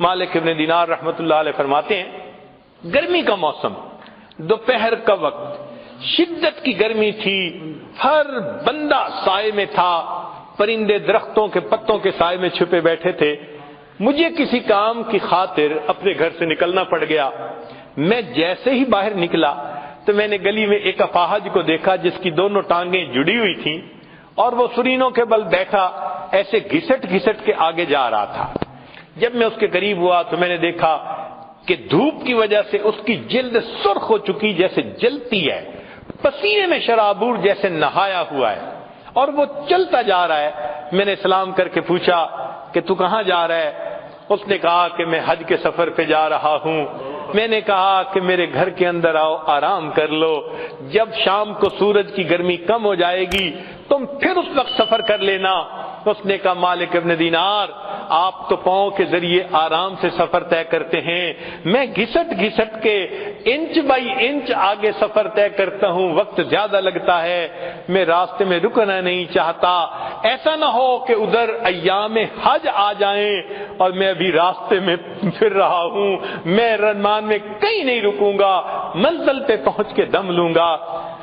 مالک ابن دینار رحمۃ اللہ علیہ فرماتے ہیں گرمی کا موسم، دوپہر کا وقت، شدت کی گرمی تھی، ہر بندہ سائے میں تھا، پرندے درختوں کے پتوں کے سائے میں چھپے بیٹھے تھے۔ مجھے کسی کام کی خاطر اپنے گھر سے نکلنا پڑ گیا۔ میں جیسے ہی باہر نکلا تو میں نے گلی میں ایک اپاہج کو دیکھا جس کی دونوں ٹانگیں جڑی ہوئی تھیں اور وہ سرینوں کے بل بیٹھا ایسے گھسٹ گھسٹ کے آگے جا رہا تھا۔ جب میں اس کے قریب ہوا تو میں نے دیکھا کہ دھوپ کی وجہ سے اس کی جلد سرخ ہو چکی جیسے جلتی ہے، پسینے میں شرابور جیسے نہایا ہوا ہے، اور وہ چلتا جا رہا ہے۔ میں نے سلام کر کے پوچھا کہ تو کہاں جا رہا ہے؟ اس نے کہا کہ میں حج کے سفر پہ جا رہا ہوں۔ میں نے کہا کہ میرے گھر کے اندر آؤ، آرام کر لو، جب شام کو سورج کی گرمی کم ہو جائے گی تم پھر اس وقت سفر کر لینا۔ اس نے کہا مالک ابن دینار، آپ تو پاؤں کے ذریعے آرام سے سفر طے کرتے ہیں، میں گھسٹ گھسٹ کے انچ بائی انچ آگے سفر طے کرتا ہوں، وقت زیادہ لگتا ہے، میں راستے میں رکنا نہیں چاہتا، ایسا نہ ہو کہ ادھر ایام حج آ جائیں اور میں ابھی راستے میں پھر رہا ہوں، میں رمان میں کہیں نہیں رکوں گا، منزل پہ پہنچ کے دم لوں گا۔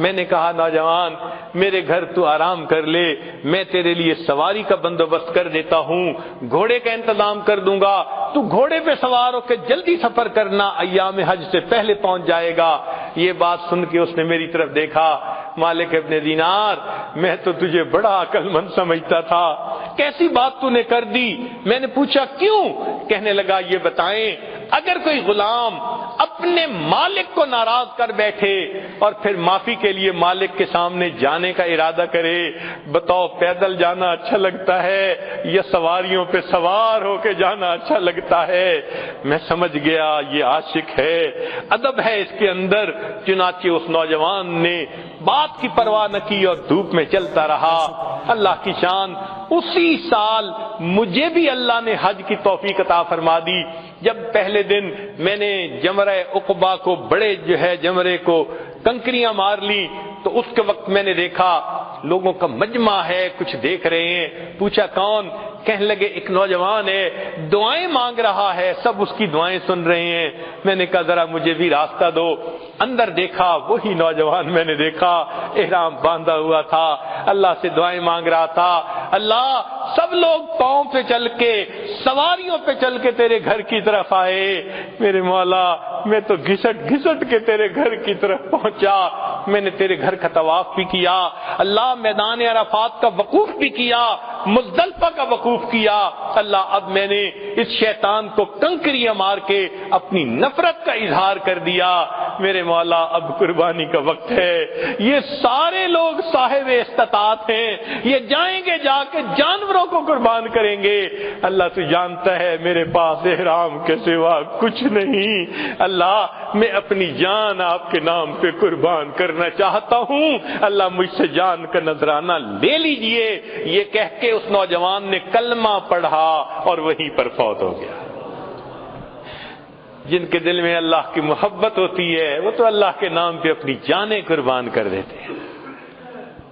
میں نے کہا نوجوان میرے گھر تو آرام کر لے، میں تیرے لیے سواری کا بندوبست کر دیتا ہوں، گھوڑے کا انتظام کر دوں گا، تو گھوڑے پہ سوار ہو کے جلدی سفر کرنا، ایام حج سے پہلے پہنچ جائے گا۔ یہ بات سن کے اس نے میری طرف دیکھا، مالک ابن دینار میں تو تجھے بڑا عقل مند سمجھتا تھا، کیسی بات تو نے کر دی؟ میں نے پوچھا کیوں؟ کہنے لگا یہ بتائیں اگر کوئی غلام اپنے مالک کو ناراض کر بیٹھے اور پھر معافی کے لیے مالک کے سامنے جانے کا ارادہ کرے، بتاؤ پیدل جانا اچھا لگتا ہے یا سواریوں پہ سوار ہو کے جانا اچھا لگتا ہے؟ میں سمجھ گیا یہ عاشق ہے، ادب ہے اس کے اندر۔ چنانچہ اس نوجوان نے بات کی پرواہ نہ کی اور دھوپ میں چلتا رہا۔ اللہ کی شان، اسی سال مجھے بھی اللہ نے حج کی توفیق عطا فرما دی۔ جب پہلے دن میں نے جمرہ عقبہ کو بڑے جمرے کو کنکریاں مار لی تو اس کے وقت میں نے دیکھا لوگوں کا مجمع ہے، کچھ دیکھ رہے ہیں۔ پوچھا کون؟ کہنے لگے ایک نوجوان ہے، دعائیں مانگ رہا ہے، سب اس کی دعائیں سن رہے ہیں۔ میں نے کہا ذرا مجھے بھی راستہ دو۔ اندر دیکھا وہی نوجوان میں نے دیکھا، احرام باندھا ہوا تھا، اللہ سے دعائیں مانگ رہا تھا، اللہ سب لوگ پاؤں پہ چل کے سواریوں پہ چل کے تیرے گھر کی طرف آئے، میرے مولا میں تو گھسٹ گھسٹ کے تیرے گھر کی طرف پہنچا، میں نے تیرے گھر کا طواف بھی کیا، اللہ میدان عرفات کا وقوف بھی کیا، مزدلفہ کا وقوف کیا، اللہ اب میں نے اس شیطان کو کنکریاں مار کے اپنی نفرت کا اظہار کر دیا، میرے مولا اب قربانی کا وقت ہے۔ یہ سارے لوگ صاحب استطاعت ہیں، یہ جائیں گے جا کے جانوروں کو قربان کریں گے، اللہ تو جانتا ہے میرے پاس احرام کے سوا کچھ نہیں، اللہ میں اپنی جان آپ کے نام پہ قربان کرنا چاہتا ہوں، اللہ مجھ سے جان کا نذرانہ لے لیجئے۔ یہ کہہ کے اس نوجوان نے کلمہ پڑھا اور وہیں پر فوت ہو گیا۔ جن کے دل میں اللہ کی محبت ہوتی ہے وہ تو اللہ کے نام پہ اپنی جانیں قربان کر دیتے ہیں۔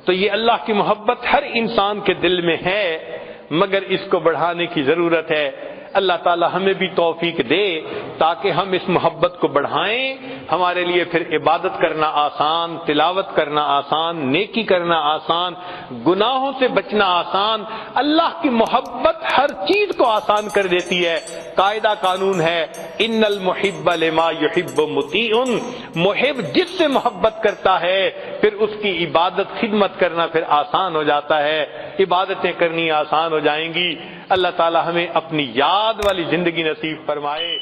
تو یہ اللہ کی محبت ہر انسان کے دل میں ہے، مگر اس کو بڑھانے کی ضرورت ہے۔ اللہ تعالی ہمیں بھی توفیق دے تاکہ ہم اس محبت کو بڑھائیں، ہمارے لیے پھر عبادت کرنا آسان، تلاوت کرنا آسان، نیکی کرنا آسان، گناہوں سے بچنا آسان۔ اللہ کی محبت ہر چیز کو آسان کر دیتی ہے۔ قاعدہ قانون ہے ان المحب لما یحب مطیع، محب جس سے محبت کرتا ہے پھر اس کی عبادت خدمت کرنا پھر آسان ہو جاتا ہے، عبادتیں کرنی آسان ہو جائیں گی۔ اللہ تعالی ہمیں اپنی یاد والی زندگی نصیب فرمائے۔